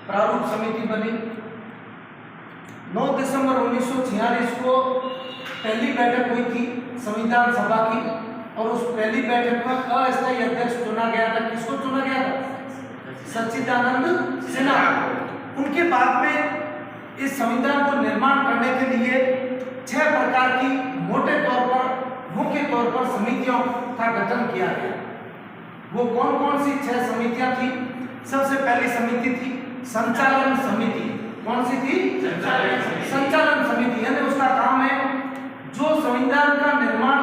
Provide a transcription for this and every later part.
प्रारूप समिति बनी। 9 दिसंबर 1946 को पहली बैठक हुई थी संविधान सभा की, और उस पहली बैठक में अस्थायी अध्यक्ष चुना गया था। किसको चुना गया था? सच्चिदानंद सिन्हा। उनके बाद में इस संविधान को निर्माण करने के लिए 6 प्रकार की मोटे तौर पर, मुख्य तौर पर समितियों का गठन किया गया। वो कौन कौन सी 6 समितियां थी? सबसे पहली समिति थी संचालन समिति। कौन सी थी? संचालन समिति। यानी उसका काम है जो संविधान का निर्माण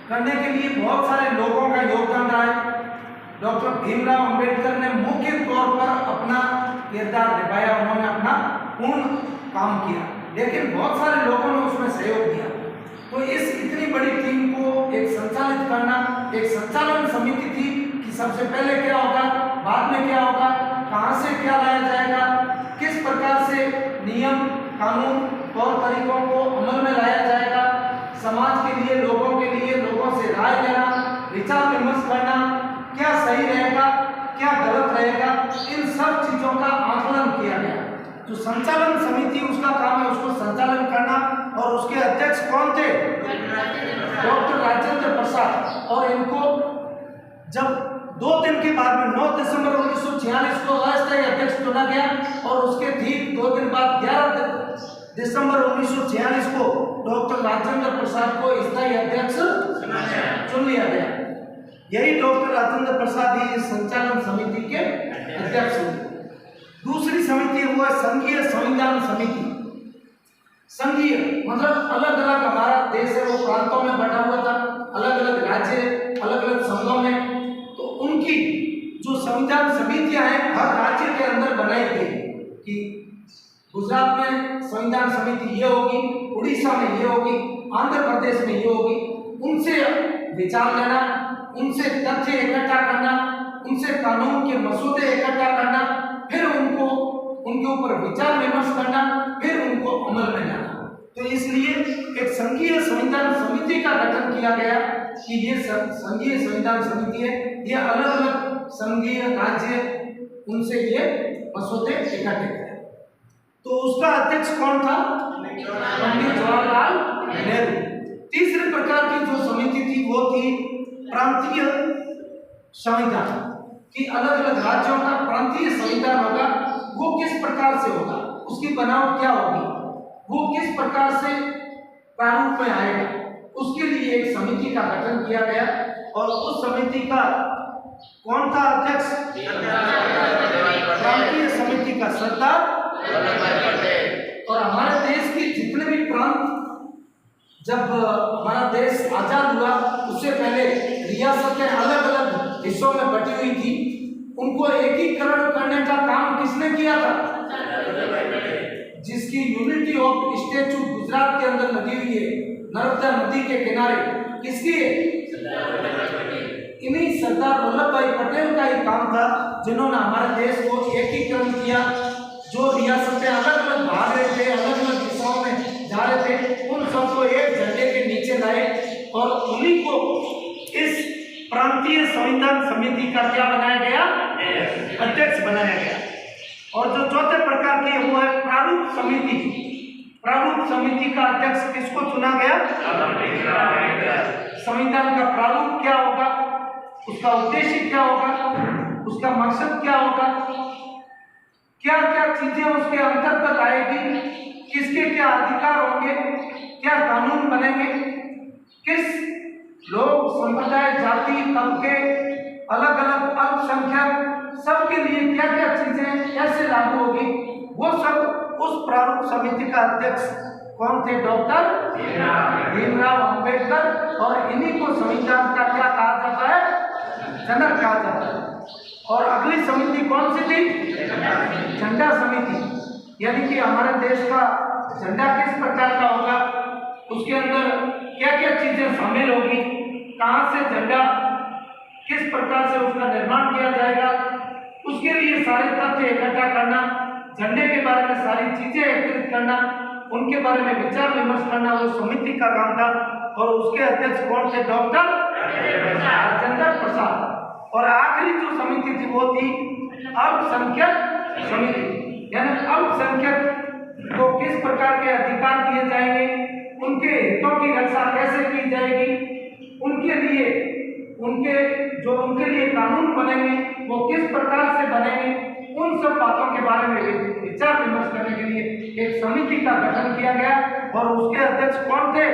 करने के लिए बहुत सारे लोगों का योगदान रहा है। डॉक्टर भीमराव अंबेडकर ने मुख्य तौर पर अपना किरदार निभाया, उन्होंने अपना पूर्ण काम किया, लेकिन बहुत सारे लोगों ने उसमें सहयोग दिया। तो इस इतनी बड़ी टीम को एक संचालित करना, एक संचालन समिति थी कि सबसे पहले क्या होगा, बाद में क्या होगा, कहां से क्या लाया जाएगा, किस प्रकार से नियम कानून और तरीकों को अमल में लाया जाएगा, समाज के लिए, लोगों के लिए, लोगों से राय लेना, विचार विमर्श करना, क्या सही रहेगा, क्या गलत रहेगा, इन सब चीजों का आकलन किया गया। तो संचालन समिति उसका काम है उसको संचालन करना, और उसके अध्यक्ष कौन थे? डॉक्टर राजेंद्र प्रसाद। और इनको जब 2 दिन के बाद में 9 दिसंबर 1946 को अस्थायी अध्यक्ष चुना गया, और उसके ठीक 2 दिन बाद 11 दिसंबर 1946 को डॉक्टर राजेंद्र प्रसाद को स्थायी अध्यक्ष चुन लिया गया। यही डॉक्टर राजेंद्र प्रसाद ही इस संचालन समिति के अध्यक्ष हुए। दूसरी समिति हुआ संघीय संविधान समिति। संघीय मतलब अलग अलग हमारा देश है वो प्रांतों में बटा हुआ था, अलग अलग राज्य, अलग अलग संघों में। तो उनकी जो संविधान समितियां हैं हर राज्य के अंदर बनाई गई कि गुजरात में संविधान समिति ये होगी, उड़ीसा में ये होगी, आंध्र प्रदेश में ये होगी। उनसे विचार लेना, उनसे तथ्य इकट्ठा करना, उनसे कानून के मसौदे इकट्ठा करना, फिर उनको उनके ऊपर विचार विमर्श करना, फिर उनको अमल में लाना। तो इसलिए एक संघीय संविधान समिति का गठन किया गया कि ये संघीय संविधान समिति है, ये अलग अलग संघीय राज्य उनसे ये मसौदे इकट्ठे करें। तो उसका अध्यक्ष कौन था? पंडित जवाहरलाल नेहरू। तीसरे प्रकार की जो समिति थी वो थी प्रांतीय संविधान, कि अलग अलग राज्यों का प्रांतीय संविधान होगा। वो किस प्रकार से होगा, उसकी बनावट क्या होगी, वो किस प्रकार से प्रारूप में आएगा, उसके लिए एक समिति का गठन किया गया। और उस समिति का कौन था अध्यक्ष? प्रांतीय समिति का सरदार। और हमारे देश के जितने भी प्रांत, जब हमारा देश आजाद हुआ उससे पहले रियासतें अलग अलग हिस्सों में बटी हुई थी, उनको एकीकरण करने का काम किसने किया था? जिसकी यूनिटी ऑफ स्टेचू गुजरात के अंदर लगी हुई है, नर्मदा नदी के किनारे, किसकी है? इन्हीं सरदार वल्लभ भाई पटेल का ही काम था, जिन्होंने हमारे देश को एकीकरण किया। जो रियासतें अलग अलग भाग रहे थे, अलग अलग दिशाओं में जा रहे थे, उन सबको एक झंडे के नीचे लाए, और उन्हीं को इस प्रांतीय संविधान समिति का क्या बनाया गया? अध्यक्ष बनाया गया। और जो चौथे प्रकार की वो है प्रारूप समिति। प्रारूप समिति का अध्यक्ष किसको चुना गया? संविधान का प्रारूप क्या होगा, उसका उद्देश्य क्या होगा, उसका मकसद क्या होगा, क्या क्या चीजें उसके अंतर्गत आएगी, किसके क्या अधिकार होंगे, क्या कानून बनेंगे, किस लोग, संप्रदाय, जाति, तबके, अलग अलग अल्पसंख्यक, सबके लिए क्या क्या चीजें कैसे लागू होगी, वो सब उस प्रारूप समिति का अध्यक्ष कौन थे? डॉक्टर भीमराव अंबेडकर। और इन्हीं को संविधान का क्या कहा जाता है? जनक कहा जाता है। और अगली समिति कौन सी थी? झंडा समिति। यानी कि हमारे देश का झंडा किस प्रकार का होगा, उसके अंदर क्या क्या चीजें शामिल होगी, कहां से झंडा, किस प्रकार से उसका निर्माण किया जाएगा, उसके लिए सारे तथ्य इकट्ठा करना, झंडे के बारे में सारी चीजें एकत्रित करना, उनके बारे में विचार विमर्श करना, वो समिति का काम था। और उसके अध्यक्ष कौन थे? डॉक्टर राजेंद्र प्रसाद। और आखिरी जो समिति थी वो थी अल्पसंख्यक समिति, यानी अल्पसंख्यक को किस प्रकार के अधिकार दिए जाएंगे, उनके हितों की रक्षा कैसे की जाएगी, उनके लिए कानून बनेंगे वो किस प्रकार से बनेंगे, उन सब बातों के बारे में विचार विमर्श करने के लिए एक समिति का गठन किया गया और उसके अध्यक्ष कौन थे?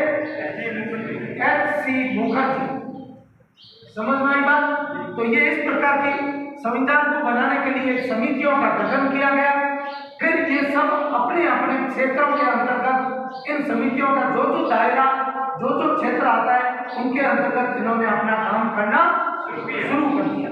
एच.सी. मुखर्जी। समझ में आई बात? तो ये इस प्रकार की संविधान को बनाने के लिए समितियों का गठन किया गया। फिर ये सब अपने अपने क्षेत्रों के अंतर्गत इन समितियों का जो दायरा जो क्षेत्र आता है उनके अंतर्गत इन्होंने अपना काम करना शुरू कर दिया।